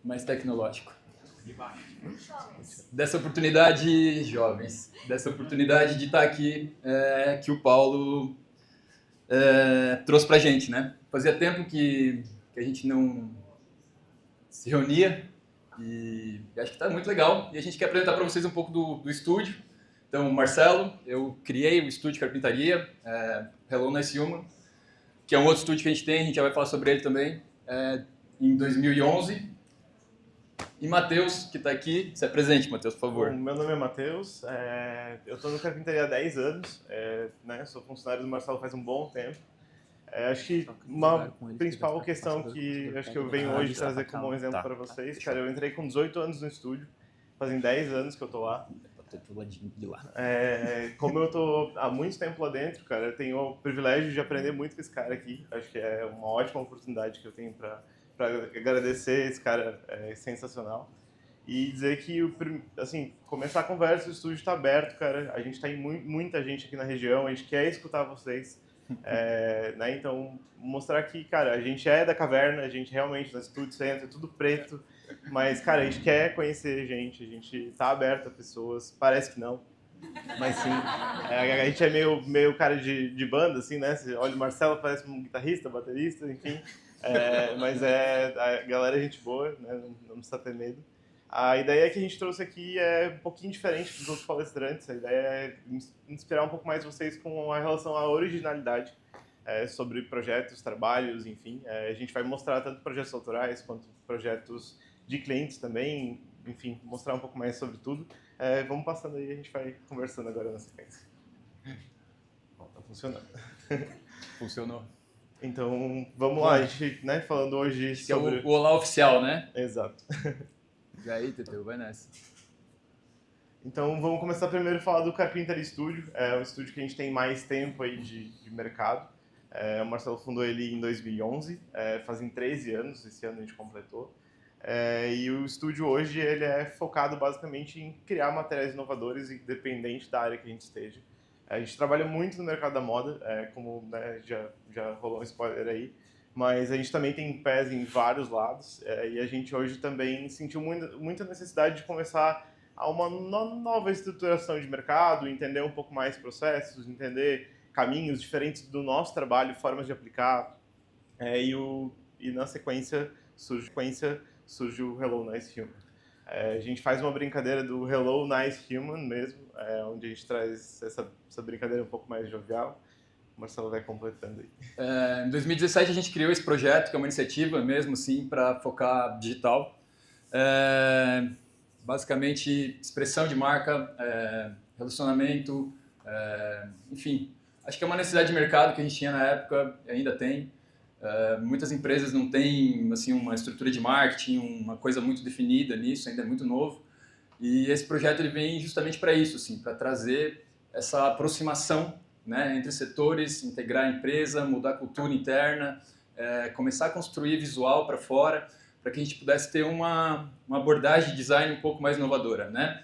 mais tecnológico. Dessa oportunidade, jovens, dessa oportunidade de estar aqui, que o Paulo trouxe pra gente, né? Fazia tempo que a gente não se reunia e acho que está muito legal. E a gente quer apresentar para vocês um pouco do estúdio. Então, Marcelo, eu criei o estúdio de carpintaria, Hello Nice Human, que é um outro estúdio que a gente já vai falar sobre ele também, em 2011. E Matheus, que está aqui, se apresente, Matheus, por favor. Bom, meu nome é Matheus, eu estou no carpintaria há 10 anos, né, sou funcionário do Marcelo faz um bom tempo. Acho que uma principal questão que acho que eu venho hoje trazer como um exemplo para vocês, cara, eu entrei com 18 anos no estúdio, fazem 10 anos que eu tô lá. Como eu tô há muito tempo lá dentro, cara, eu tenho o privilégio de aprender muito com esse cara aqui. Acho que é uma ótima oportunidade que eu tenho para agradecer esse cara, sensacional. E dizer que, assim, começar a conversa, o estúdio está aberto, cara. A gente tem muita gente aqui na região, a gente quer escutar vocês. Né? Então, mostrar que, cara, a gente é da caverna, a gente realmente, no estúdio centro, é tudo preto. Mas, cara, a gente quer conhecer gente, a gente tá aberto a pessoas, parece que não. Mas sim, a gente é meio cara de banda, assim, né? Você olha o Marcelo, parece um guitarrista, baterista, enfim. Mas a galera é gente boa, né? Não precisa ter medo. A ideia que a gente trouxe aqui é um pouquinho diferente dos outros palestrantes. A ideia é inspirar um pouco mais vocês com a relação à originalidade sobre projetos, trabalhos, enfim. A gente vai mostrar tanto projetos autorais quanto projetos de clientes também, enfim, mostrar um pouco mais sobre tudo. Vamos passando aí, a gente vai conversando agora na sequência. Bom, tá funcionando. Funcionou. Então, vamos lá, a gente, né, falando hoje sobre... É o olá oficial, né? Exato. E aí, Teteu, vai nessa. Então, vamos começar primeiro a falar do Carpintaria Studio. É um estúdio que a gente tem mais tempo aí de mercado. O Marcelo fundou ele em 2011, fazem 13 anos, esse ano a gente completou. E o estúdio hoje ele é focado basicamente em criar materiais inovadores, independente da área que a gente esteja. A gente trabalha muito no mercado da moda, como, né, já rolou um spoiler aí, mas a gente também tem pés em vários lados, e a gente hoje também sentiu muita necessidade de começar a uma nova estruturação de mercado, entender um pouco mais processos, entender caminhos diferentes do nosso trabalho, formas de aplicar, e na sequência surge o Hello Nice Human. A gente faz uma brincadeira do Hello Nice Human mesmo, onde a gente traz essa brincadeira um pouco mais jovial. O Marcelo vai completando aí. Em 2017 a gente criou esse projeto, que é uma iniciativa mesmo assim para focar digital. Basicamente expressão de marca, relacionamento, enfim. Acho que é uma necessidade de mercado que a gente tinha na época e ainda tem. Muitas empresas não têm assim, uma estrutura de marketing, uma coisa muito definida nisso, ainda é muito novo. E esse projeto ele vem justamente para isso, assim, para trazer essa aproximação, né, entre setores, integrar a empresa, mudar a cultura interna, começar a construir visual para fora, para que a gente pudesse ter uma abordagem de design um pouco mais inovadora, né?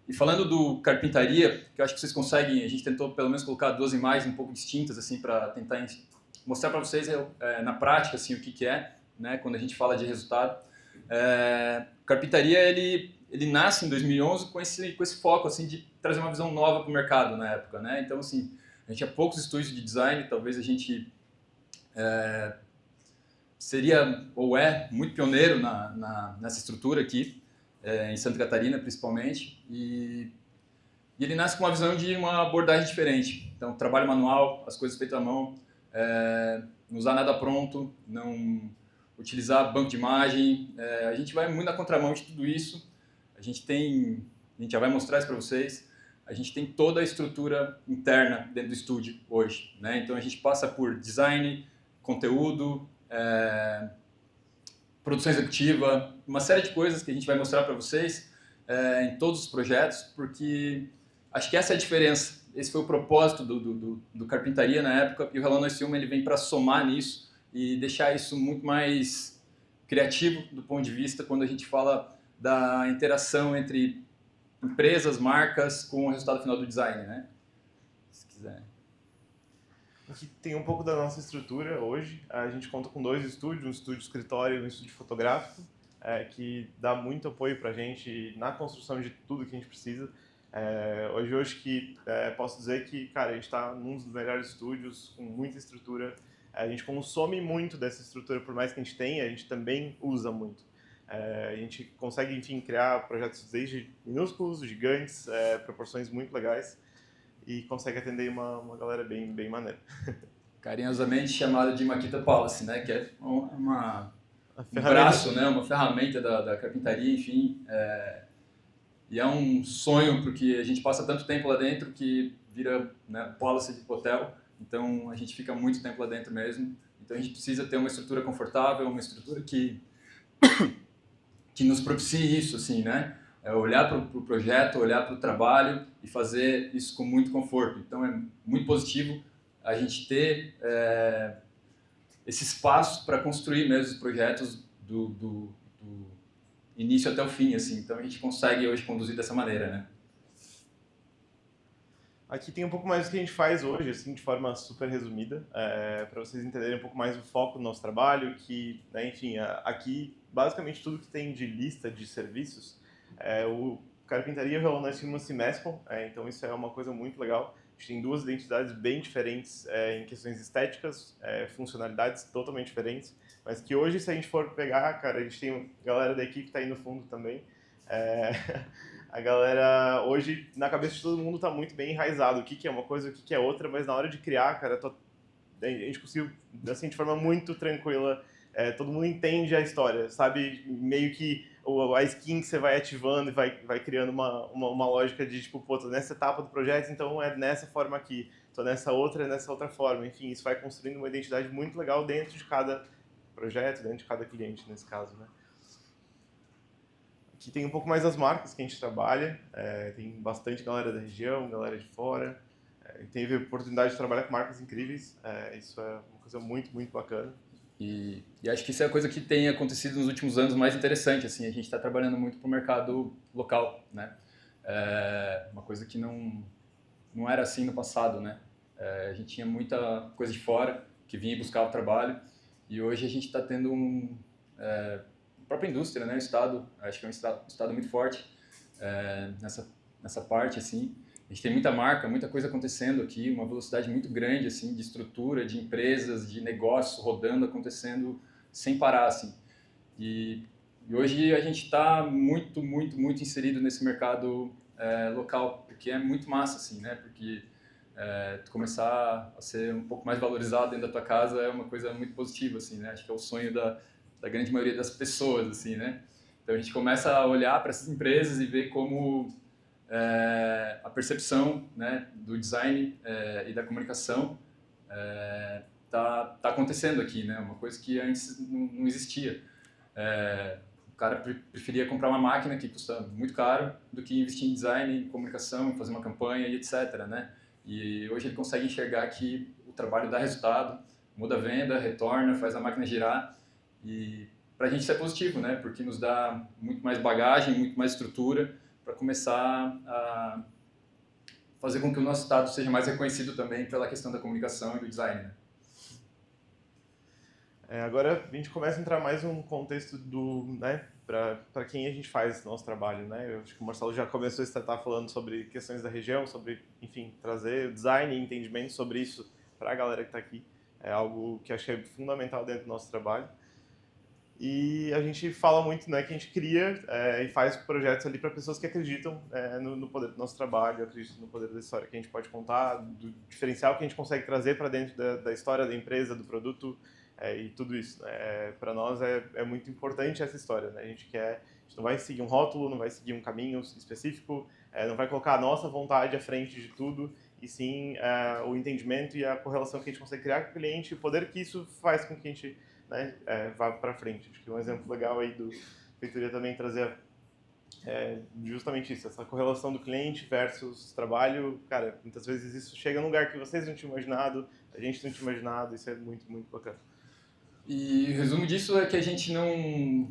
E falando do carpintaria, que eu acho que vocês conseguem, a gente tentou pelo menos colocar duas imagens um pouco distintas assim para tentar mostrar para vocês na prática assim o que é, né, quando a gente fala de resultado. Carpintaria ele nasce em 2011 com esse foco assim de trazer uma visão nova para o mercado na época, né? Então assim, a gente tinha poucos estúdios de design, talvez a gente seria ou é muito pioneiro nessa estrutura aqui, em Santa Catarina principalmente, e ele nasce com uma visão de uma abordagem diferente. Então, trabalho manual, as coisas feitas à mão, não usar nada pronto, não utilizar banco de imagem. A gente vai muito na contramão de tudo isso. A gente já vai mostrar isso para vocês. A gente tem toda a estrutura interna dentro do estúdio hoje, né? Então, a gente passa por design, conteúdo, produção executiva, uma série de coisas que a gente vai mostrar para vocês em todos os projetos, porque acho que essa é a diferença. Esse foi o propósito do Carpintaria na época, e o Hello Nice Human ele vem para somar nisso e deixar isso muito mais criativo do ponto de vista quando a gente fala da interação entre empresas, marcas com o resultado final do design, né? Se quiser. Aqui tem um pouco da nossa estrutura hoje. A gente conta com 2 estúdios, um estúdio escritório e um estúdio fotográfico. que dá muito apoio para a gente na construção de tudo que a gente precisa. Hoje eu acho que posso dizer que, cara, a gente está num dos melhores estúdios, com muita estrutura. A gente consome muito dessa estrutura, por mais que a gente tenha, a gente também usa muito. A gente consegue, enfim, criar projetos desde minúsculos, gigantes, proporções muito legais e consegue atender uma galera bem maneira. Carinhosamente chamado de Makita Policy, né? Que é um ferramenta... braço, né? Uma ferramenta da carpintaria, enfim. E é um sonho, porque a gente passa tanto tempo lá dentro que vira, né, policy de hotel. Então a gente fica muito tempo lá dentro mesmo. Então a gente precisa ter uma estrutura confortável, uma estrutura que nos propicie isso, assim, né? Olhar para o projeto, olhar para o trabalho e fazer isso com muito conforto. Então é muito positivo a gente ter esse espaço para construir mesmo os projetos do início até o fim, assim. Então a gente consegue hoje conduzir dessa maneira, né? Aqui tem um pouco mais do que a gente faz hoje, assim, de forma super resumida, para vocês entenderem um pouco mais o foco do nosso trabalho, que, né, enfim, aqui, basicamente tudo que tem de lista de serviços, o Carpintaria e o Violão nós se mesclam, então isso é uma coisa muito legal. A gente tem duas identidades bem diferentes em questões estéticas, funcionalidades totalmente diferentes, mas que hoje, se a gente for pegar, cara, a gente tem galera da equipe que está aí no fundo também, a galera, hoje, na cabeça de todo mundo está muito bem enraizado o que é uma coisa, o que é outra, mas na hora de criar, cara, a gente conseguiu, assim, de forma muito tranquila, todo mundo entende a história, sabe? Meio que a skin que você vai ativando e vai criando uma lógica de, tipo, pô, tô nessa etapa do projeto, então é nessa forma aqui, tô nessa outra forma. Enfim, isso vai construindo uma identidade muito legal dentro de cada projeto, dentro de cada cliente, nesse caso, né? Aqui tem um pouco mais das marcas que a gente trabalha, tem bastante galera da região, galera de fora, teve a oportunidade de trabalhar com marcas incríveis, isso é uma coisa muito, muito bacana. E acho que isso é a coisa que tem acontecido nos últimos anos mais interessante, assim, a gente está trabalhando muito para o mercado local, né? Uma coisa que não era assim no passado, né? A gente tinha muita coisa de fora que vinha e buscava trabalho e hoje a gente está tendo a própria indústria, né? O Estado, acho que é um estado muito forte nessa parte, assim. A gente tem muita marca, muita coisa acontecendo aqui, uma velocidade muito grande, assim, de estrutura, de empresas, de negócios rodando, acontecendo sem parar, assim. E hoje a gente está muito, muito, muito inserido nesse mercado local, porque é muito massa, assim, né? Porque tu começar a ser um pouco mais valorizado dentro da tua casa é uma coisa muito positiva, assim, né? Acho que é o sonho da grande maioria das pessoas, assim, né? Então a gente começa a olhar para essas empresas e ver como a percepção, né, do design e da comunicação tá acontecendo aqui, né? Uma coisa que antes não existia. O cara preferia comprar uma máquina que custa muito caro do que investir em design, em comunicação, em fazer uma campanha e etc, né? E hoje ele consegue enxergar que o trabalho dá resultado, muda a venda, retorna, faz a máquina girar e para a gente isso é positivo, né? Porque nos dá muito mais bagagem, muito mais estrutura para começar a fazer com que o nosso estado seja mais reconhecido também pela questão da comunicação e do design, né? Agora a gente começa a entrar mais num contexto né, para quem a gente faz nosso trabalho, né? Eu acho que o Marcelo já começou a estar falando sobre questões da região, sobre, enfim, trazer design e entendimento sobre isso para a galera que está aqui. É algo que acho que é fundamental dentro do nosso trabalho. E a gente fala muito, né, que a gente cria e faz projetos ali para pessoas que acreditam no poder do nosso trabalho, acreditam no poder da história que a gente pode contar, do diferencial que a gente consegue trazer para dentro da história da empresa, do produto e tudo isso. Para nós é muito importante essa história, né? A gente não vai seguir um rótulo, não vai seguir um caminho específico, não vai colocar a nossa vontade à frente de tudo, e sim o entendimento e a correlação que a gente consegue criar com o cliente, o poder que isso faz com que a gente, né, vá para frente. Acho que um exemplo legal aí do Feitoria também trazer justamente isso, essa correlação do cliente versus trabalho. Cara, muitas vezes isso chega num lugar que vocês não tinham imaginado, a gente não tinha imaginado, isso é muito, muito bacana. E o resumo disso é que a gente não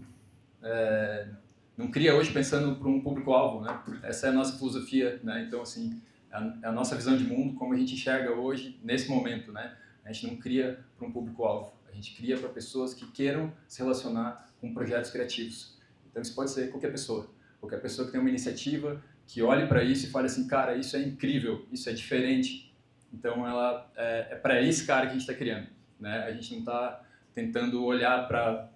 cria hoje pensando para um público-alvo, né? Essa é a nossa filosofia, né? Então, assim, é a nossa visão de mundo, como a gente enxerga hoje, nesse momento, né? A gente não cria para um público-alvo, a gente cria para pessoas que queiram se relacionar com projetos criativos. Então isso pode ser qualquer pessoa que tem uma iniciativa, que olhe para isso e fale assim, cara, isso é incrível, isso é diferente. Então ela é para esse cara que a gente está criando, né? A gente não está tentando olhar para,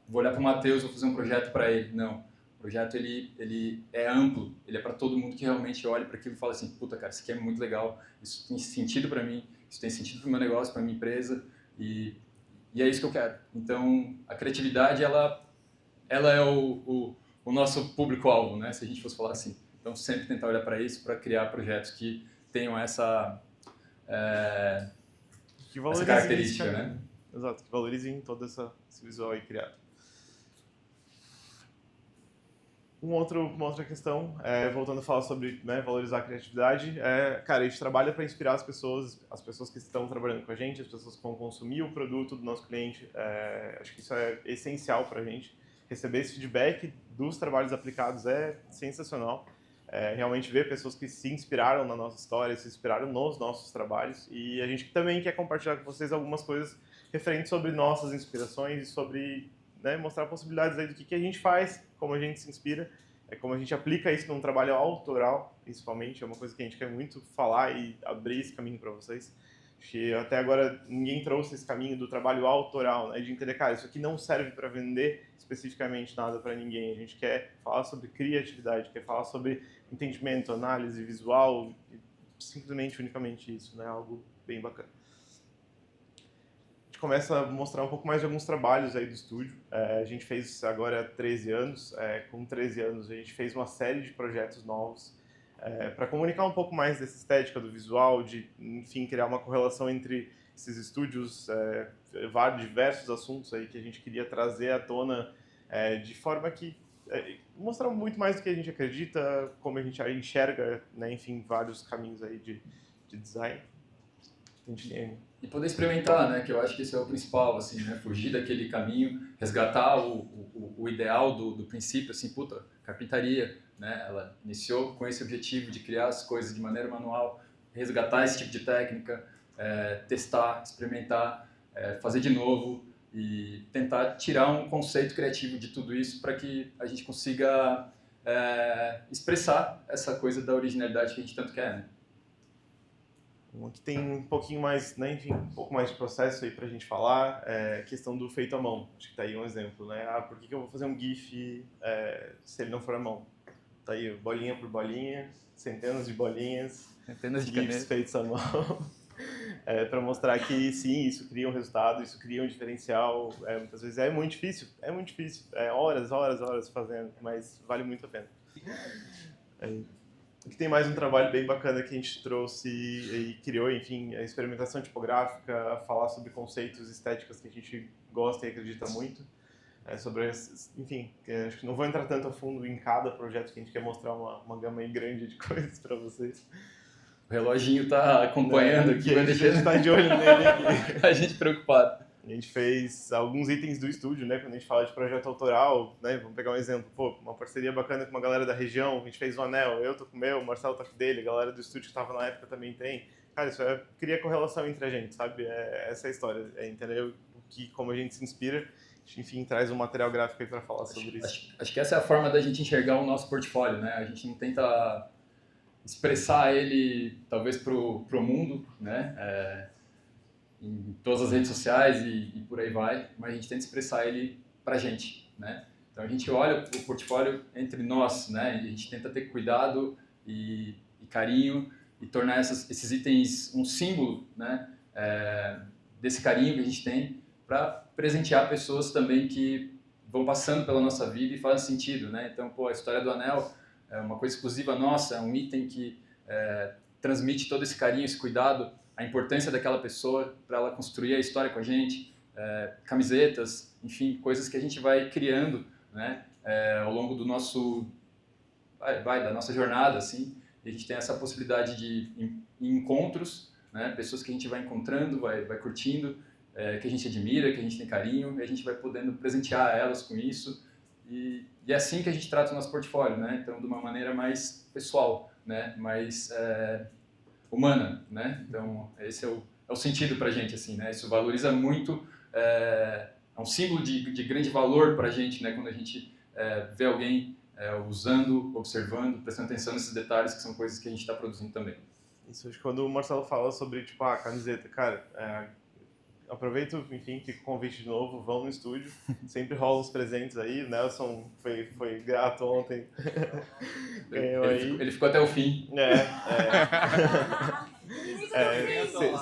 vou olhar para o Matheus, vou fazer um projeto para ele. Não, o projeto ele é amplo, ele é para todo mundo que realmente olha para aquilo e fala assim, puta cara, isso aqui é muito legal, isso tem sentido para mim, isso tem sentido para o meu negócio, para a minha empresa e é isso que eu quero. Então a criatividade ela é o nosso público-alvo, né? Se a gente fosse falar assim. Então sempre tentar olhar para isso, para criar projetos que tenham essa essa característica, né? Exato, que valorizem todo esse visual aí criado. Uma outra questão, voltando a falar sobre, né, valorizar a criatividade, cara, a gente trabalha para inspirar as pessoas que estão trabalhando com a gente, as pessoas que vão consumir o produto do nosso cliente. Acho que isso é essencial para a gente. Receber esse feedback dos trabalhos aplicados é sensacional. Realmente ver pessoas que se inspiraram na nossa história, se inspiraram nos nossos trabalhos, e a gente também quer compartilhar com vocês algumas coisas referentes sobre nossas inspirações e sobre, né, mostrar possibilidades aí do que a gente faz, como a gente se inspira, como a gente aplica isso num trabalho autoral, principalmente, é uma coisa que a gente quer muito falar e abrir esse caminho para vocês. Acho que até agora ninguém trouxe esse caminho do trabalho autoral, né, de entender, cara, isso aqui não serve para vender especificamente nada para ninguém. A gente quer falar sobre criatividade, quer falar sobre entendimento, análise visual, simplesmente, unicamente isso, né, algo bem bacana. A gente começa a mostrar um pouco mais de alguns trabalhos aí do estúdio. A gente fez agora 13 anos, com 13 anos a gente fez uma série de projetos novos, para comunicar um pouco mais dessa estética do visual, de, enfim, criar uma correlação entre esses estúdios, diversos assuntos aí que a gente queria trazer à tona, de forma que mostrar muito mais do que a gente acredita, como a gente enxerga, né, enfim, vários caminhos aí de design. A gente tem... E poder experimentar, né? Que eu acho que esse é o principal, assim, né? Fugir daquele caminho, resgatar o ideal do princípio, assim, puta, carpintaria, né? Ela iniciou com esse objetivo de criar as coisas de maneira manual, resgatar esse tipo de técnica, testar, experimentar, fazer de novo e tentar tirar um conceito criativo de tudo isso para que a gente consiga expressar essa coisa da originalidade que a gente tanto quer, né? Aqui tem um pouquinho mais, né, enfim, um pouco mais de processo aí pra gente falar, questão do feito à mão. Acho que tá aí um exemplo, né? Por que eu vou fazer um GIF se ele não for à mão? Tá aí, bolinha por bolinha, centenas de bolinhas, centenas de GIFs canetas feitos à mão, para mostrar que sim, isso cria um resultado, isso cria um diferencial. Muitas vezes é muito difícil, horas fazendo, mas vale muito a pena. Aqui tem mais um trabalho bem bacana que a gente trouxe e criou, enfim, a experimentação tipográfica, falar sobre conceitos estéticos que a gente gosta e acredita muito. Sobre, enfim, acho que não vou entrar tanto a fundo em cada projeto, que a gente quer mostrar uma gama aí grande de coisas para vocês. O reloginho tá acompanhando aqui, a gente está de olho nele aqui. A gente preocupado. A gente fez alguns itens do estúdio, né? Quando a gente fala de projeto autoral, né? Vamos pegar um exemplo, uma parceria bacana com uma galera da região, a gente fez o anel, eu tô com o meu, o Marcelo tá com o dele, a galera do estúdio que estava na época também tem. Cara, isso cria correlação entre a gente, sabe? Essa é a história, entender como a gente se inspira, enfim, traz um material gráfico aí para falar sobre isso. Acho que essa é a forma da gente enxergar o nosso portfólio, né? A gente não tenta expressar ele, talvez, pro mundo, né? Em todas as redes sociais e por aí vai, mas a gente tenta expressar ele pra gente, né? Então a gente olha o portfólio entre nós, né? E a gente tenta ter cuidado e carinho e tornar esses itens um símbolo, né? Desse carinho que a gente tem para presentear pessoas também que vão passando pela nossa vida e fazem sentido, né? Então, a história do anel é uma coisa exclusiva nossa, é um item que transmite todo esse carinho, esse cuidado, a importância daquela pessoa para ela construir a história com a gente, camisetas, enfim, coisas que a gente vai criando, né, ao longo do nosso, da nossa jornada, assim, e a gente tem essa possibilidade de encontros, né, pessoas que a gente vai encontrando, vai curtindo, que a gente admira, que a gente tem carinho, e a gente vai podendo presentear elas com isso, e é assim que a gente trata o nosso portfólio, né, então de uma maneira mais pessoal, né, mais humana, né? Então esse é o sentido para a gente, assim, né? Isso valoriza muito, é um símbolo de grande valor para a gente, né? Quando a gente ver alguém usando, observando, prestando atenção nesses detalhes que são coisas que a gente está produzindo também. Isso, acho que quando o Marcelo fala sobre, tipo, a camiseta, cara, aproveito, enfim, fica o convite de novo, vão no estúdio, sempre rolam os presentes aí, o Nelson foi grato ontem, ganhou aí. Ele ficou até o fim.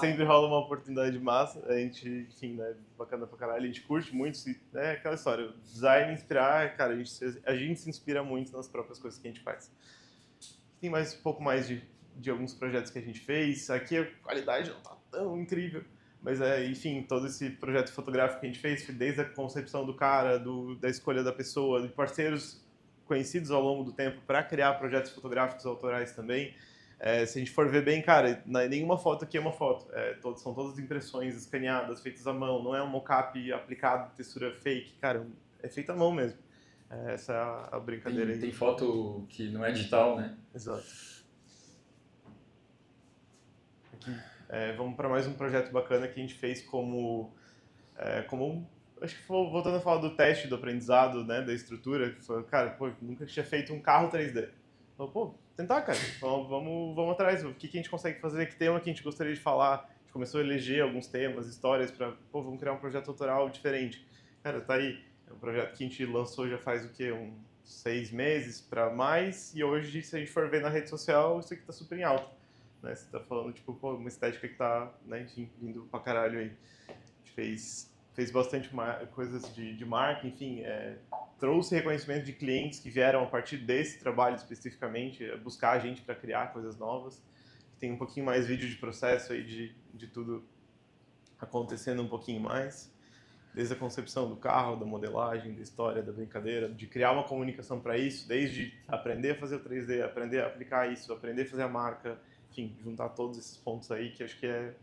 Sempre rola uma oportunidade massa, a gente, enfim, né, bacana pra caralho, a gente curte muito, aquela história, o design inspirar, cara, a gente se inspira muito nas próprias coisas que a gente faz. Tem mais um pouco mais de alguns projetos que a gente fez, aqui a qualidade não tá tão incrível, mas enfim, todo esse projeto fotográfico que a gente fez, desde a concepção do cara, da escolha da pessoa, de parceiros conhecidos ao longo do tempo para criar projetos fotográficos autorais também. Se a gente for ver bem, cara, nenhuma foto aqui é uma foto. São todas impressões escaneadas, feitas à mão, não é um mockup aplicado, textura fake, cara, é feito à mão mesmo. Essa é a brincadeira aí. Tem foto que não é digital, né? Exato. Aqui. Vamos para mais um projeto bacana que a gente fez acho que voltando a falar do teste do aprendizado, né, da estrutura, foi, cara, pô, nunca tinha feito um carro 3D. Falei, pô, tentar, cara, vamos atrás, o que a gente consegue fazer, que tema que a gente gostaria de falar. A gente começou a eleger alguns temas, histórias para, pô, vamos criar um projeto autoral diferente. Cara, tá aí, é um projeto que a gente lançou já faz o quê? Uns 6 meses para mais, e hoje, se a gente for ver na rede social, isso aqui tá super em alta. Né? Você tá falando, tipo, pô, uma estética que tá, né, enfim, vindo pra caralho aí. A gente fez bastante coisas de marca, enfim, trouxe reconhecimento de clientes que vieram a partir desse trabalho especificamente, buscar a gente para criar coisas novas. Tem um pouquinho mais vídeo de processo aí, de tudo acontecendo um pouquinho mais. Desde a concepção do carro, da modelagem, da história, da brincadeira, de criar uma comunicação para isso, desde aprender a fazer o 3D, aprender a aplicar isso, aprender a fazer a marca, enfim, juntar todos esses pontos aí que acho que é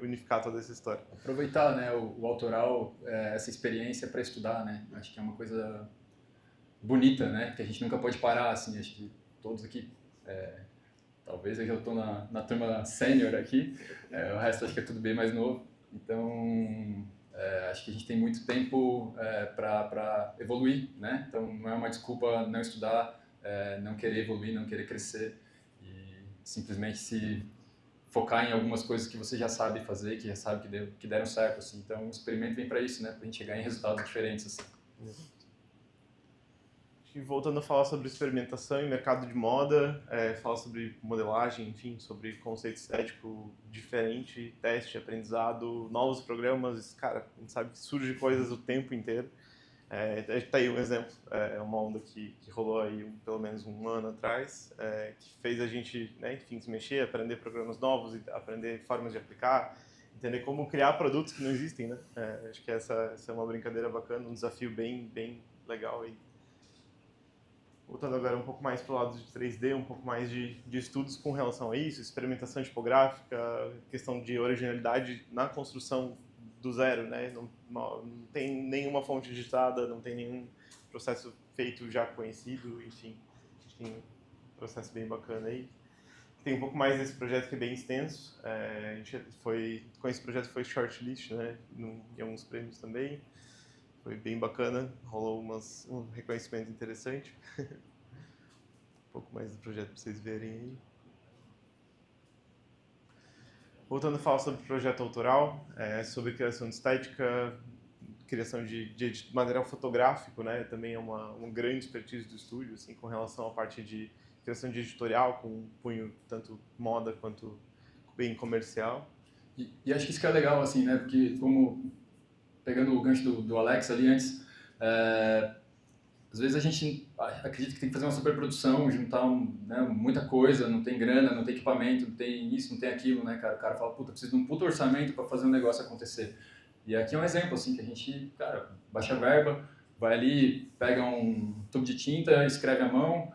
unificar toda essa história. Aproveitar, né, o autoral, essa experiência para estudar, né? Acho que é uma coisa bonita, né? Que a gente nunca pode parar, assim. Acho que todos aqui, talvez eu estou na turma sênior aqui, o resto acho que é tudo bem mais novo. Então, acho que a gente tem muito tempo para evoluir, né? Então, não é uma desculpa não estudar, não querer evoluir, não querer crescer e simplesmente se focar em algumas coisas que você já sabe fazer, que já sabe que deram certo, assim. Então, o experimento vem para isso, né? Para a gente chegar em resultados diferentes, assim. E voltando a falar sobre experimentação e mercado de moda, falar sobre modelagem, enfim, sobre conceito estético diferente, teste, aprendizado, novos programas, cara, a gente sabe que surge coisas o tempo inteiro. Tá aí um exemplo, uma onda que rolou aí pelo menos um ano atrás, que fez a gente, né, enfim, se mexer, aprender programas novos, aprender formas de aplicar, entender como criar produtos que não existem, né? Acho que essa é uma brincadeira bacana, um desafio bem legal aí. Voltando agora um pouco mais para o lado de 3D, um pouco mais de estudos com relação a isso, experimentação tipográfica, questão de originalidade na construção do zero, né? Não tem nenhuma fonte digitada, não tem nenhum processo feito já conhecido, enfim, a gente tem um processo bem bacana aí. Tem um pouco mais desse projeto que é bem extenso, a gente com esse projeto foi shortlist, né? Em alguns prêmios também. Foi bem bacana, rolou um reconhecimento interessante. Um pouco mais do projeto para vocês verem aí. Voltando a falar sobre o projeto autoral, sobre criação de estética, criação de material fotográfico, né? Também é uma grande expertise do estúdio, assim, com relação à parte de criação de editorial, com um punho tanto moda quanto bem comercial. E acho que isso que é legal, assim, né? Porque como pegando o gancho do Alex ali antes, às vezes a gente acredita que tem que fazer uma superprodução, juntar muita coisa, não tem grana, não tem equipamento, não tem isso, não tem aquilo, né, cara? O cara fala, puta, preciso de um puto orçamento para fazer um negócio acontecer. E aqui é um exemplo, assim, que a gente, cara, baixa a verba, vai ali, pega um tubo de tinta, escreve à mão,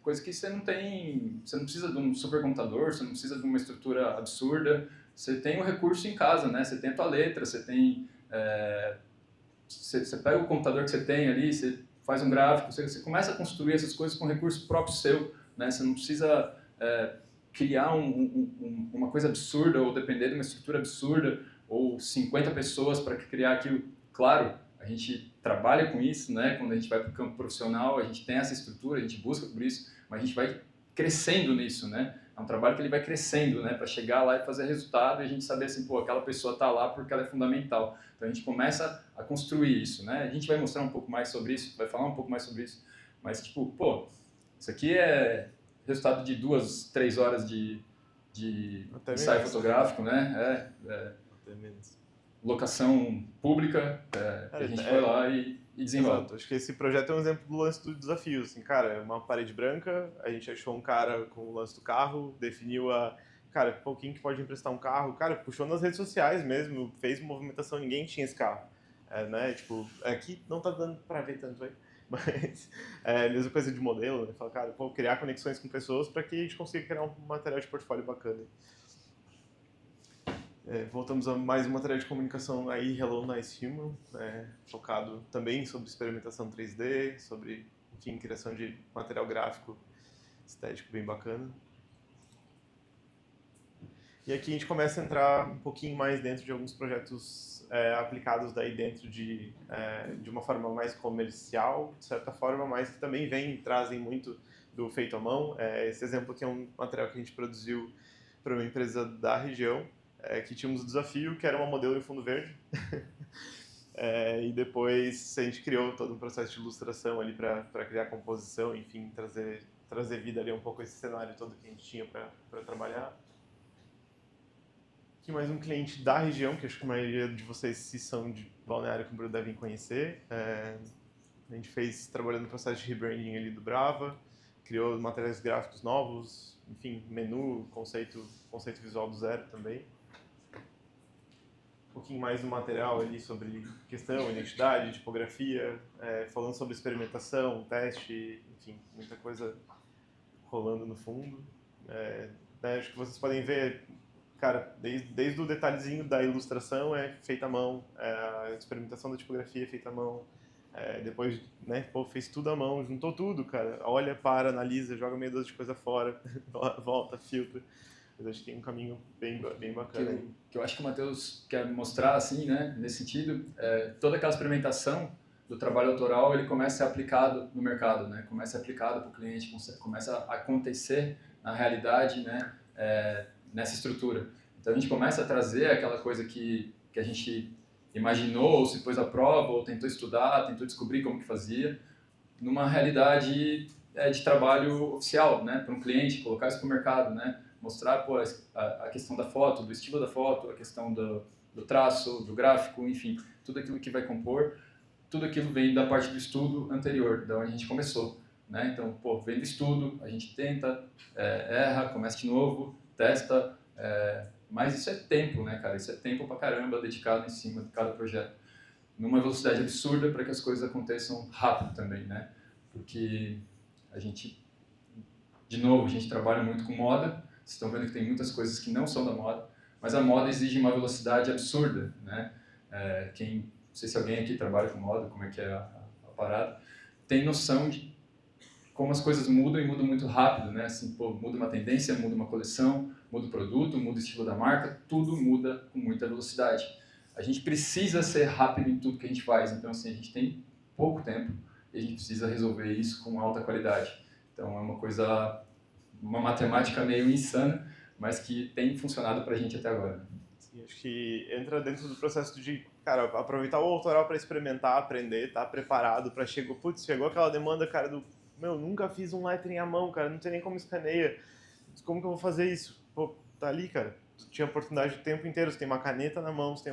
coisa que você não precisa de um supercomputador, você não precisa de uma estrutura absurda, você tem o recurso em casa, né? Você tem a tua letra, você tem... Você pega o computador que você tem ali, você faz um gráfico, você começa a construir essas coisas com recurso próprio seu, né? Você não precisa criar uma coisa absurda ou depender de uma estrutura absurda ou 50 pessoas para criar aquilo. Claro, a gente trabalha com isso, né? Quando a gente vai para o campo profissional, a gente tem essa estrutura, a gente busca por isso, mas a gente vai crescendo nisso, né? É um trabalho que ele vai crescendo, né? Para chegar lá e fazer resultado e a gente saber assim, pô, aquela pessoa está lá porque ela é fundamental. Então a gente começa a construir isso, né? A gente vai mostrar um pouco mais sobre isso, vai falar um pouco mais sobre isso, mas tipo, pô, isso aqui é resultado de 2, 3 horas de ensaio fotográfico, né? Até menos. Locação pública, que a gente foi lá e desenvolve. Exato. Acho que esse projeto é um exemplo do lance do desafio. Assim, cara, é uma parede branca, a gente achou um cara com o lance do carro, definiu cara, quem que pode emprestar um carro? Cara, puxou nas redes sociais mesmo, fez movimentação, ninguém tinha esse carro. Né? Tipo, aqui não tá dando pra ver tanto aí, mas é a mesma coisa de modelo, né? Fala, cara, pô, criar conexões com pessoas para que a gente consiga criar um material de portfólio bacana. Voltamos a mais um material de comunicação aí, Hello Nice Human, focado também sobre experimentação 3D, sobre, enfim, criação de material gráfico estético bem bacana. E aqui a gente começa a entrar um pouquinho mais dentro de alguns projetos aplicados daí dentro de uma forma mais comercial, de certa forma, mas que também trazem muito do feito à mão. Esse exemplo aqui é um material que a gente produziu para uma empresa da região, que tínhamos o desafio, que era uma modelo em fundo verde. E depois a gente criou todo um processo de ilustração ali para criar composição, enfim, trazer vida ali um pouco a esse cenário todo que a gente tinha para trabalhar. Aqui mais um cliente da região, que acho que a maioria de vocês, se são de Balneário Camboriú, devem conhecer. A gente trabalhando no processo de rebranding ali do Brava, criou materiais gráficos novos, enfim, menu, conceito visual do zero também. Um pouquinho mais do material ali sobre questão, identidade, tipografia, falando sobre experimentação, teste, enfim, muita coisa rolando no fundo. Acho que vocês podem ver, cara, desde o detalhezinho da ilustração é feita à mão, a experimentação da tipografia é feita à mão, depois, né, pô, fez tudo à mão, juntou tudo, cara, olha, analisa, joga meia dúzia de coisa fora, volta, filtra. Mas acho que é um caminho bem bacana. Que eu acho que o Matheus quer mostrar, assim, né, nesse sentido, toda aquela experimentação do trabalho autoral, ele começa a ser aplicado no mercado, né, começa a ser aplicado para o cliente, começa a acontecer na realidade, né, nessa estrutura. Então a gente começa a trazer aquela coisa que a gente imaginou, ou se pôs à prova, ou tentou estudar, tentou descobrir como que fazia, numa realidade de trabalho oficial, né, para um cliente, colocar isso para o mercado, né, mostrar pô, a questão da foto, do estilo da foto, a questão do traço, do gráfico, enfim, tudo aquilo que vai compor, tudo aquilo vem da parte do estudo anterior, da onde a gente começou. Né? Então, pô, vem do estudo, a gente tenta, erra, começa de novo, testa, mas isso é tempo, né, cara? Isso é tempo pra caramba dedicado em cima de cada projeto, numa velocidade absurda para que as coisas aconteçam rápido também, né? Porque a gente trabalha muito com moda. Vocês estão vendo que tem muitas coisas que não são da moda, mas a moda exige uma velocidade absurda, né? Não sei se alguém aqui trabalha com moda, como é que é a parada, tem noção de como as coisas mudam e mudam muito rápido, né? Assim, pô, muda uma tendência, muda uma coleção, muda o produto, muda o estilo da marca, tudo muda com muita velocidade. A gente precisa ser rápido em tudo que a gente faz, então assim, a gente tem pouco tempo e a gente precisa resolver isso com alta qualidade. Então é uma matemática meio insana, mas que tem funcionado pra gente até agora. Sim, acho que entra dentro do processo de, cara, aproveitar o autoral para experimentar, aprender, estar preparado para chegou aquela demanda, cara, nunca fiz um lettering à mão, cara, não sei nem como escaneia, como que eu vou fazer isso? Pô, tá ali, cara, tu tinha oportunidade o tempo inteiro, você tem uma caneta na mão, você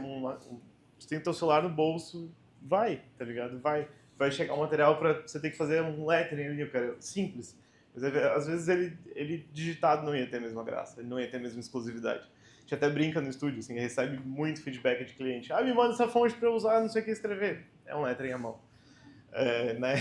tem o teu celular no bolso, vai, tá ligado? Vai chegar um material para você ter que fazer um lettering ali, cara, simples. Mas às vezes ele digitado não ia ter a mesma graça, ele não ia ter a mesma exclusividade. A gente até brinca no estúdio, assim, recebe muito feedback de cliente. Me manda essa fonte para eu usar, não sei o que escrever. É um lettering à mão. Né?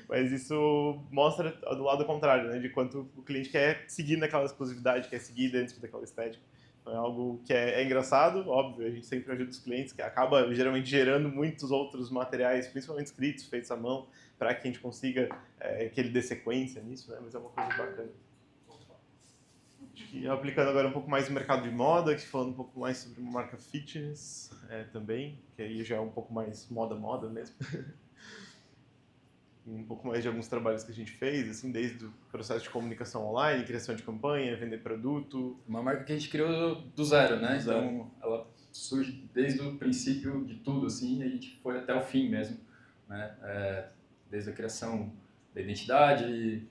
Mas isso mostra do lado contrário, né? De quanto o cliente quer seguir naquela exclusividade, quer seguir dentro daquela estética. Então é algo que é engraçado, óbvio, a gente sempre ajuda os clientes, que acaba geralmente gerando muitos outros materiais, principalmente escritos, feitos à mão, para que a gente consiga que ele dê sequência nisso, né? Mas é uma coisa bacana. Acho E aplicando agora um pouco mais no mercado de moda, aqui falando um pouco mais sobre uma marca fitness também, que aí já é um pouco mais moda mesmo. Um pouco mais de alguns trabalhos que a gente fez, assim, desde o processo de comunicação online, criação de campanha, vender produto. Uma marca que a gente criou do zero, né? Do zero. Então, ela surge desde o princípio de tudo, assim, e a gente foi até o fim mesmo, né? Desde a criação da identidade,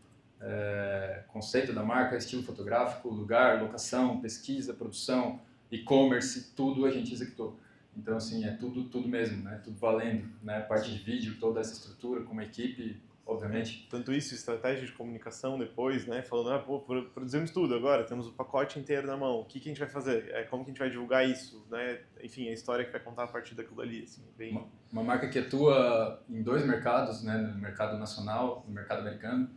conceito da marca, estilo fotográfico, lugar, locação, pesquisa, produção, e-commerce, tudo a gente executou. Então, assim, é tudo mesmo, né? Tudo valendo, né? Parte de vídeo, toda essa estrutura, com uma equipe, obviamente. Tanto isso, estratégia de comunicação depois, né? Falando, pô, produzimos tudo agora, temos o pacote inteiro na mão, o que a gente vai fazer? Como que a gente vai divulgar isso, né? Enfim, a história que vai contar a partir daquilo ali, assim, bem... Uma marca que atua em 2 mercados, né? No mercado nacional, no mercado americano.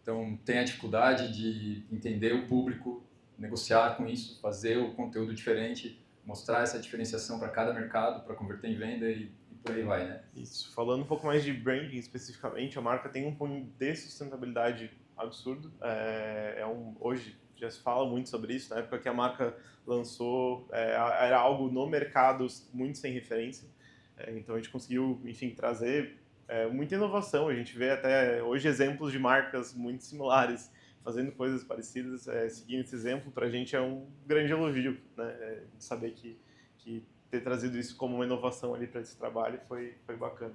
Então, tem a dificuldade de entender o público, negociar com isso, fazer o conteúdo diferente, mostrar essa diferenciação para cada mercado, para converter em venda e por aí vai, né? Isso. Falando um pouco mais de branding especificamente, a marca tem um cunho de sustentabilidade absurdo. Hoje já se fala muito sobre isso. Na época que a marca lançou, era algo no mercado muito sem referência. Então a gente conseguiu, enfim, trazer muita inovação. A gente vê até hoje exemplos de marcas muito similares fazendo coisas parecidas. Seguindo esse exemplo, para a gente é um grande elogio, né? Saber que ter trazido isso como uma inovação ali para esse trabalho foi bacana.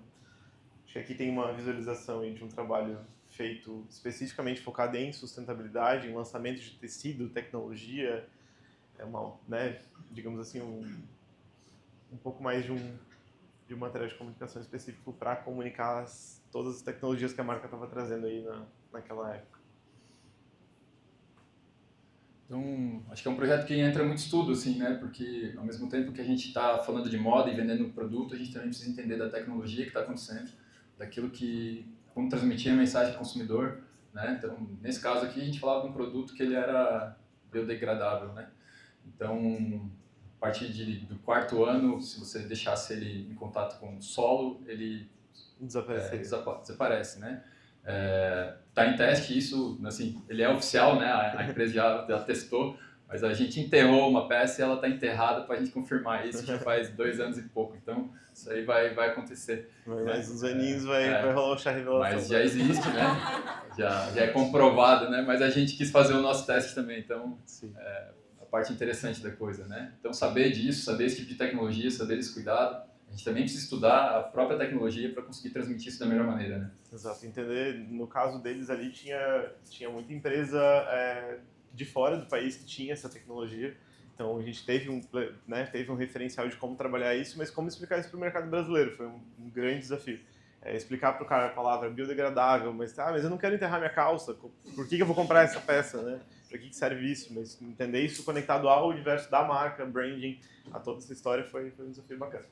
Acho que aqui tem uma visualização aí de um trabalho feito especificamente focado em sustentabilidade, em lançamento de tecido, tecnologia, né, digamos assim, um pouco mais de um material de comunicação específico para comunicar todas as tecnologias que a marca estava trazendo aí naquela época. Então, acho que é um projeto que entra muito estudo, assim, né? Porque ao mesmo tempo que a gente está falando de moda e vendendo produto, a gente também precisa entender da tecnologia que está acontecendo, daquilo como transmitir a mensagem ao consumidor, né? Então, nesse caso aqui, a gente falava de um produto que ele era biodegradável, né? Então, a partir do 4º ano, se você deixasse ele em contato com o solo, ele desaparece, né? Tá em teste isso, assim, ele é oficial, né? A empresa já testou, mas a gente enterrou uma peça e ela está enterrada para a gente confirmar isso já faz 2 anos e pouco. Então, isso aí vai acontecer. Mas uns aninhos vai rolar o chá revelação. Mas já existe, né? Já é comprovado, né? Mas a gente quis fazer o nosso teste também, então a parte interessante da coisa, né? Então, saber disso, saber esse tipo de tecnologia, saber esse cuidado. A gente também precisa estudar a própria tecnologia para conseguir transmitir isso da melhor maneira, né? Exato, entender, no caso deles ali tinha muita empresa de fora do país que tinha essa tecnologia, então a gente teve um referencial de como trabalhar isso, mas como explicar isso para o mercado brasileiro, foi um grande desafio. Explicar para o cara a palavra biodegradável, mas eu não quero enterrar minha calça, por que eu vou comprar essa peça, né? Para que serve isso? Mas entender isso conectado ao universo da marca, branding, a toda essa história foi um desafio bacana.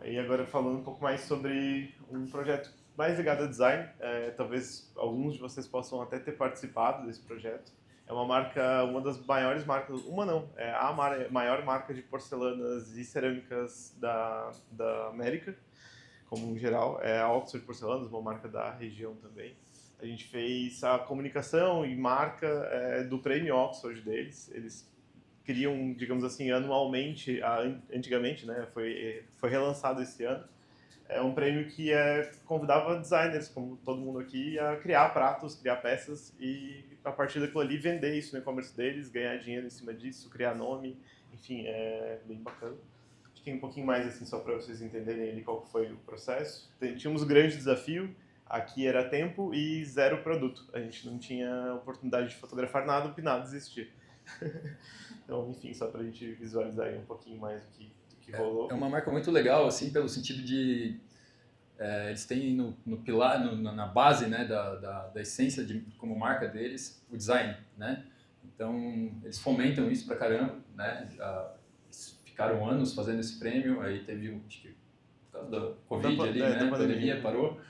Aí agora falando um pouco mais sobre um projeto mais ligado a design, talvez alguns de vocês possam até ter participado desse projeto. É uma das maiores marcas, é a maior marca de porcelanas e cerâmicas da América, como em geral. É a Oxford Porcelanas, uma marca da região também. A gente fez a comunicação e marca do prêmio Oxford deles. Eles criam, digamos assim, anualmente, antigamente, né, foi relançado esse ano. É um prêmio que convidava designers, como todo mundo aqui, a criar pratos, criar peças e, a partir daquilo ali, vender isso no e-commerce deles, ganhar dinheiro em cima disso, criar nome, enfim, é bem bacana. Acho que tem um pouquinho mais, assim, só para vocês entenderem ali qual foi o processo. Tínhamos um grande desafio, aqui era tempo e 0 produto. A gente não tinha oportunidade de fotografar nada, porque nada existia. Então, enfim, só pra gente visualizar aí um pouquinho mais do que rolou. É uma marca muito legal, assim, pelo sentido de... eles têm no pilar, na base, né, da essência como marca deles, o design, né? Então, eles fomentam isso pra caramba, né? Eles ficaram anos fazendo esse prêmio, aí teve, acho que por causa da Covid ali, né? A pandemia parou.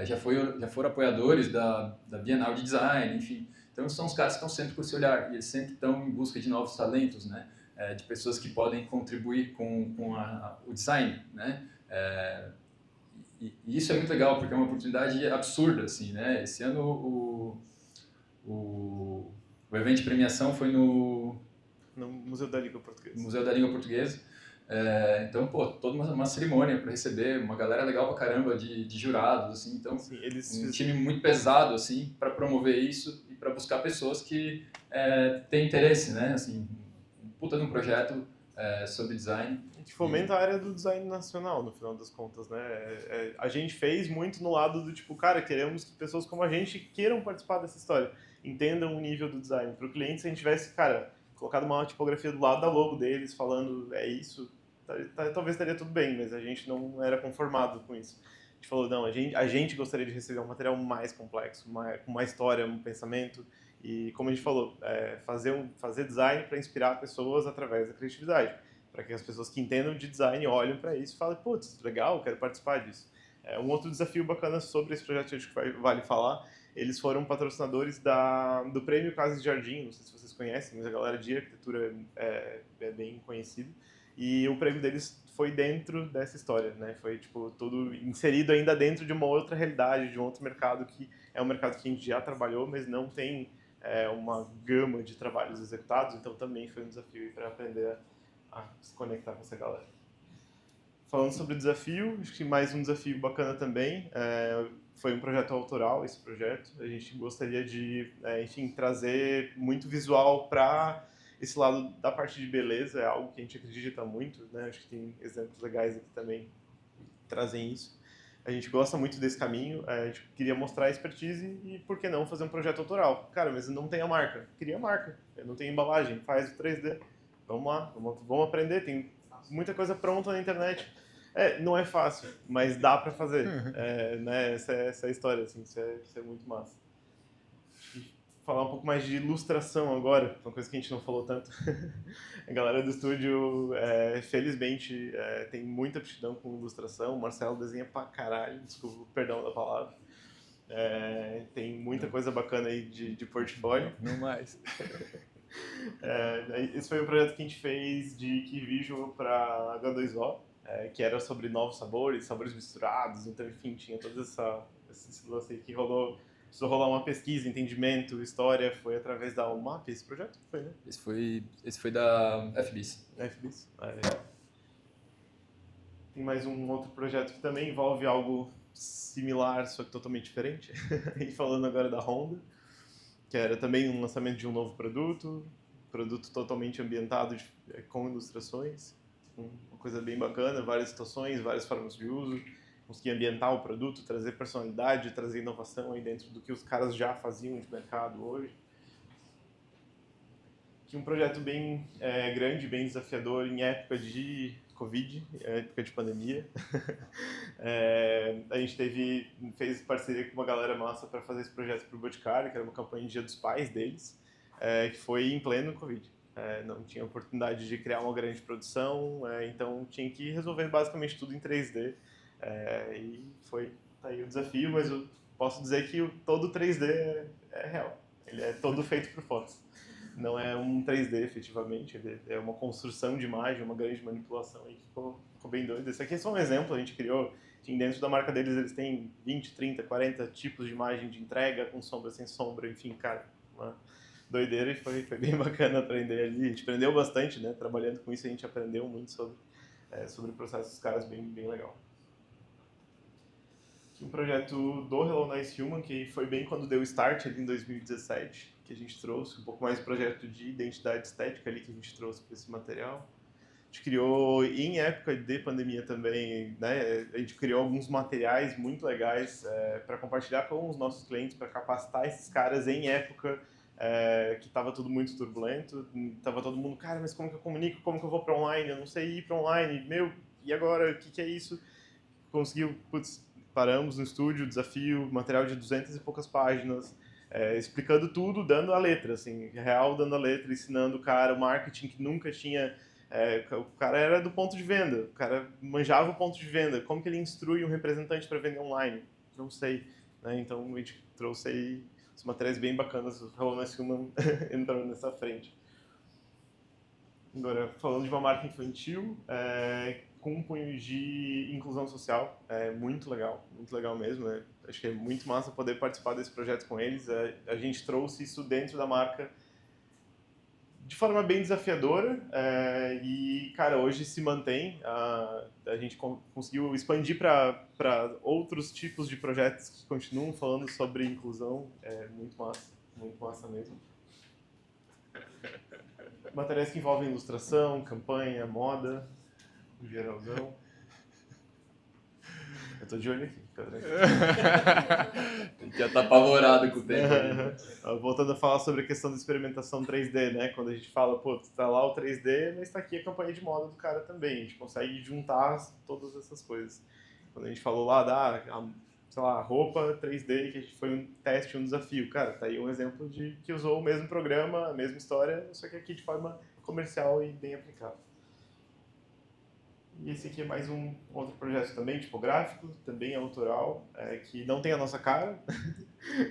Já foram apoiadores da Bienal de Design, enfim. Então, são os caras que estão sempre com esse olhar, e eles sempre estão em busca de novos talentos, né? De pessoas que podem contribuir com o design, né? E isso é muito legal, porque é uma oportunidade absurda, assim, né? Esse ano o O evento de premiação foi no Museu da Língua Portuguesa. Museu da Língua Portuguesa. Então, pô, toda uma cerimônia para receber uma galera legal pra caramba de jurados, assim. Então, Sim, um time muito pesado, assim, para promover isso e para buscar pessoas que têm interesse, né? Assim, um puta de um projeto sobre design. A gente fomenta a área do design nacional, no final das contas, né? A gente fez muito no lado do tipo, cara, queremos que pessoas como a gente queiram participar dessa história, entendam o nível do design. Para o cliente, se a gente tivesse, cara, colocado uma tipografia do lado da logo deles, falando é isso, talvez estaria tudo bem, mas a gente não era conformado com isso. A gente falou, não, a gente gostaria de receber um material mais complexo, com uma história, um pensamento, e como a gente falou, fazer design para inspirar pessoas através da criatividade, para que as pessoas que entendam de design olhem para isso e falem, putz, legal, quero participar disso. Um outro desafio bacana sobre esse projeto, acho que vale falar, eles foram patrocinadores do Prêmio Casas de Jardim, não sei se vocês conhecem, mas a galera de arquitetura é bem conhecida. E o prêmio deles foi dentro dessa história, né? Foi tipo tudo inserido ainda dentro de uma outra realidade, de um outro mercado que é um mercado que a gente já trabalhou, mas não tem uma gama de trabalhos executados, então também foi um desafio para aprender a se conectar com essa galera. Falando sobre desafio, acho que mais um desafio bacana também, foi um projeto autoral, esse projeto. A gente gostaria de, enfim, trazer muito visual para esse lado da parte de beleza, é algo que a gente acredita muito, né? Acho que tem exemplos legais aqui também que trazem isso. A gente gosta muito desse caminho, a gente queria mostrar a expertise e, por que não, fazer um projeto autoral. Cara, mas não tem a marca. Cria a marca, não tem embalagem, faz o 3D. Vamos lá, vamos aprender, tem muita coisa pronta na internet. Não é fácil, mas dá pra fazer. Né? Essa é a história, assim, isso é muito massa. E falar um pouco mais de ilustração agora, uma coisa que a gente não falou tanto. A galera do estúdio, felizmente, tem muita aptidão com ilustração. O Marcelo desenha pra caralho, desculpa o perdão da palavra. Tem muita coisa bacana aí de portfólio. Não mais. Esse foi um projeto que a gente fez de Key Visual para H2O, que era sobre novos sabores, sabores misturados, então, enfim, tinha todo esse lance aí que precisou rolar uma pesquisa, entendimento, história, foi através da UMAP esse projeto? Foi, né? Esse foi da FBIS. FBIS. Tem mais um outro projeto que também envolve algo similar, só que totalmente diferente. E falando agora da Honda, que era também um lançamento de um novo produto totalmente ambientado com ilustrações, uma coisa bem bacana, várias situações, várias formas de uso, conseguir ambientar o produto, trazer personalidade, trazer inovação aí dentro do que os caras já faziam de mercado hoje. Que um projeto bem grande, bem desafiador em época de Covid, época de pandemia. A gente fez parceria com uma galera massa para fazer esse projeto para o Boticário, que era uma campanha de Dia dos Pais deles, que foi em pleno Covid. Não tinha oportunidade de criar uma grande produção, então tinha que resolver basicamente tudo em 3D. E tá aí o desafio, mas eu posso dizer que todo 3D é real. Ele é todo feito por fotos. Não é um 3D efetivamente, ele é uma construção de imagem, uma grande manipulação aí que ficou bem doido. Esse aqui é só um exemplo, a gente criou, dentro da marca deles eles têm 20, 30, 40 tipos de imagem de entrega, com sombra, sem sombra, enfim, cara, uma doideira e foi bem bacana aprender ali. A gente aprendeu bastante, né? Trabalhando com isso a gente aprendeu muito sobre o processo dos caras, bem legal. Um projeto do Hello Nice Human, que foi bem quando deu start ali em 2017, que a gente trouxe um pouco mais de projeto de identidade estética ali que a gente trouxe para esse material. A gente criou, em época de pandemia também, né, a gente criou alguns materiais muito legais para compartilhar com os nossos clientes, para capacitar esses caras em época que estava tudo muito turbulento, estava todo mundo, cara, mas como que eu comunico, como que eu vou para online, eu não sei ir para online, e agora, o que é isso? Conseguiu, paramos no estúdio, desafio, material de 200 e poucas páginas, explicando tudo, dando a letra, assim, real dando a letra, ensinando o cara o marketing que nunca tinha. O cara era do ponto de venda, o cara manjava o ponto de venda, como que ele instrui um representante para vender online? Não sei. Né? Então a gente trouxe aí os materiais bem bacanas, o Hello Nice Human entrando nessa frente. Agora, falando de uma marca infantil, com um cunho de inclusão social, muito legal mesmo. Acho que é muito massa poder participar desse projeto com eles. A gente trouxe isso dentro da marca de forma bem desafiadora e, cara, hoje se mantém. A gente conseguiu expandir para outros tipos de projetos que continuam falando sobre inclusão. É muito massa mesmo. Matérias que envolvem ilustração, campanha, moda, no geralzão. Eu tô de olho aqui, fica tranquilo. Já tá apavorado com o tempo. Voltando a falar sobre a questão da experimentação 3D, né? Quando a gente fala, pô, tá lá o 3D, mas tá aqui a campanha de moda do cara também. A gente consegue juntar todas essas coisas. Quando a gente falou lá sei lá, roupa 3D, que a gente foi um teste, um desafio. Cara, tá aí um exemplo de que usou o mesmo programa, a mesma história, só que aqui de forma comercial e bem aplicada. E esse aqui é mais um outro projeto também, tipográfico, também autoral, que não tem a nossa cara,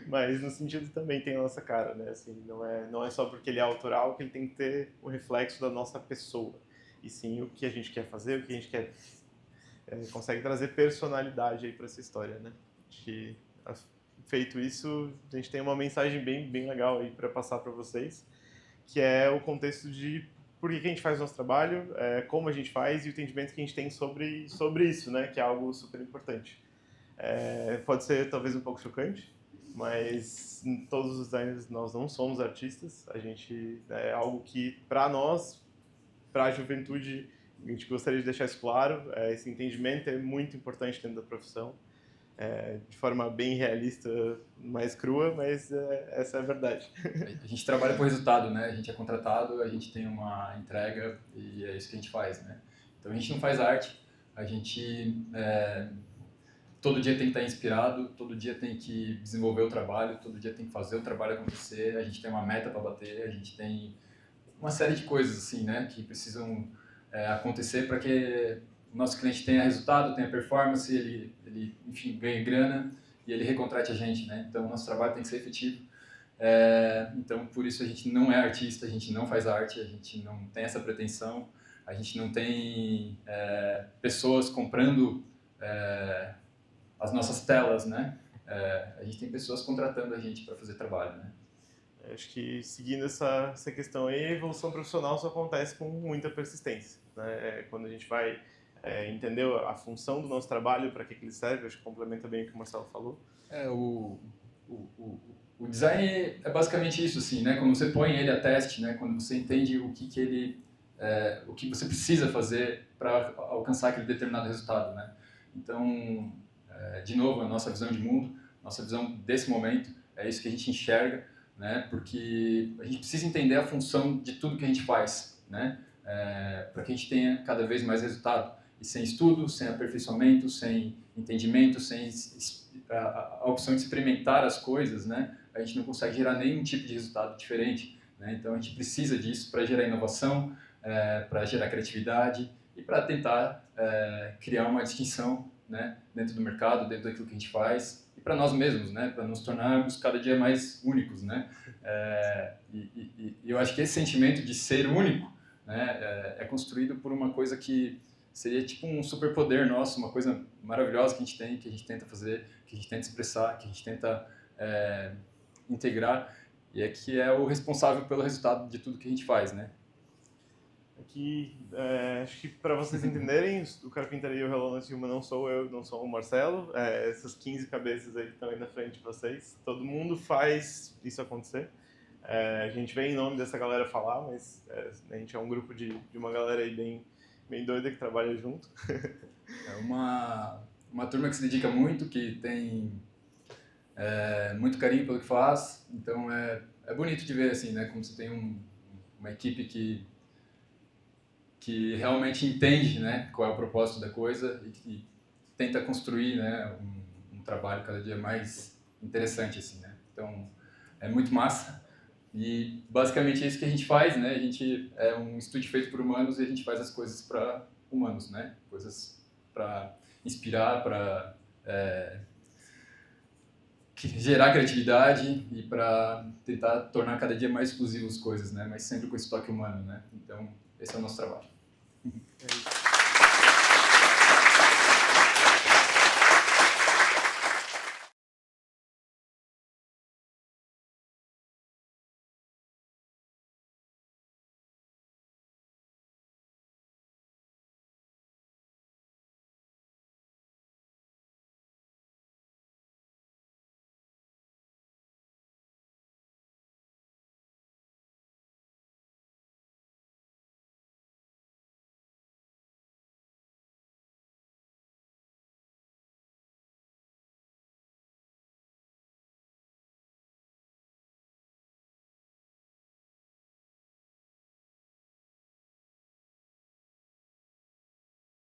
mas no sentido também tem a nossa cara, né? Assim, não é só porque ele é autoral que ele tem que ter o reflexo da nossa pessoa, e sim o que a gente quer fazer, o que a gente quer... consegue trazer personalidade aí para essa história, né? Que, feito isso, a gente tem uma mensagem bem legal aí para passar para vocês, que é o contexto de por que a gente faz o nosso trabalho, como a gente faz e o entendimento que a gente tem sobre isso, né? Que é algo super importante. Pode ser talvez um pouco chocante, mas todos os designers nós não somos artistas. A gente é algo que para nós, para a juventude, a gente gostaria de deixar isso claro. Esse entendimento é muito importante dentro da profissão. De forma bem realista, mais crua, mas essa é a verdade. A gente trabalha por resultado, né? A gente é contratado, a gente tem uma entrega e é isso que a gente faz, né? Então a gente não faz arte, a gente todo dia tem que estar inspirado, todo dia tem que desenvolver o trabalho, todo dia tem que fazer o trabalho acontecer, a gente tem uma meta para bater, a gente tem uma série de coisas assim, né? Que precisam acontecer para que o nosso cliente tenha resultado, tenha performance, ele enfim, ganhe grana e ele recontrate a gente, né? Então, o nosso trabalho tem que ser efetivo. Então, por isso a gente não é artista, a gente não faz arte, a gente não tem essa pretensão, a gente não tem pessoas comprando as nossas telas, né? A gente tem pessoas contratando a gente para fazer trabalho, né? Acho que seguindo essa questão aí, a evolução profissional só acontece com muita persistência, né? Quando a gente vai entender a função do nosso trabalho, para que ele serve, acho que complementa bem o que o Marcelo falou. O design é basicamente isso, assim, né? Quando você põe ele a teste, né? Quando você entende o que você precisa fazer para alcançar aquele determinado resultado, né? Então, de novo, a nossa visão de mundo, nossa visão desse momento, é isso que a gente enxerga, né? Porque a gente precisa entender a função de tudo que a gente faz, né? Para que a gente tenha cada vez mais resultado. E sem estudo, sem aperfeiçoamento, sem entendimento, sem a opção de experimentar as coisas, né? A gente não consegue gerar nenhum tipo de resultado diferente, né? Então a gente precisa disso para gerar inovação, para gerar criatividade e para tentar criar uma distinção, né? Dentro do mercado, dentro daquilo que a gente faz e para nós mesmos, né? Para nos tornarmos cada dia mais únicos, né? E eu acho que esse sentimento de ser único, né? É construído por uma coisa que seria tipo um superpoder nosso, uma coisa maravilhosa que a gente tem, que a gente tenta fazer, que a gente tenta expressar, que a gente tenta integrar, e que é o responsável pelo resultado de tudo que a gente faz, né? Aqui, acho que para vocês entenderem, o Carpintaria e o Relance Silva não sou eu, não sou o Marcelo, essas 15 cabeças aí que estão aí na frente de vocês, todo mundo faz isso acontecer. A gente vem em nome dessa galera falar, mas a gente é um grupo de uma galera aí bem doida que trabalha junto. É uma turma que se dedica muito, que tem muito carinho pelo que faz, então é bonito de ver assim, né, como você tem uma equipe que realmente entende, né, qual é o propósito da coisa e que tenta construir, né, um trabalho cada dia mais interessante assim, né. Então é muito massa. E basicamente é isso que a gente faz, né? A gente é um estúdio feito por humanos e a gente faz as coisas para humanos, né? Coisas para inspirar, para gerar criatividade e para tentar tornar cada dia mais exclusivas as coisas, né? Mas sempre com esse toque humano, né? Então, esse é o nosso trabalho. É isso.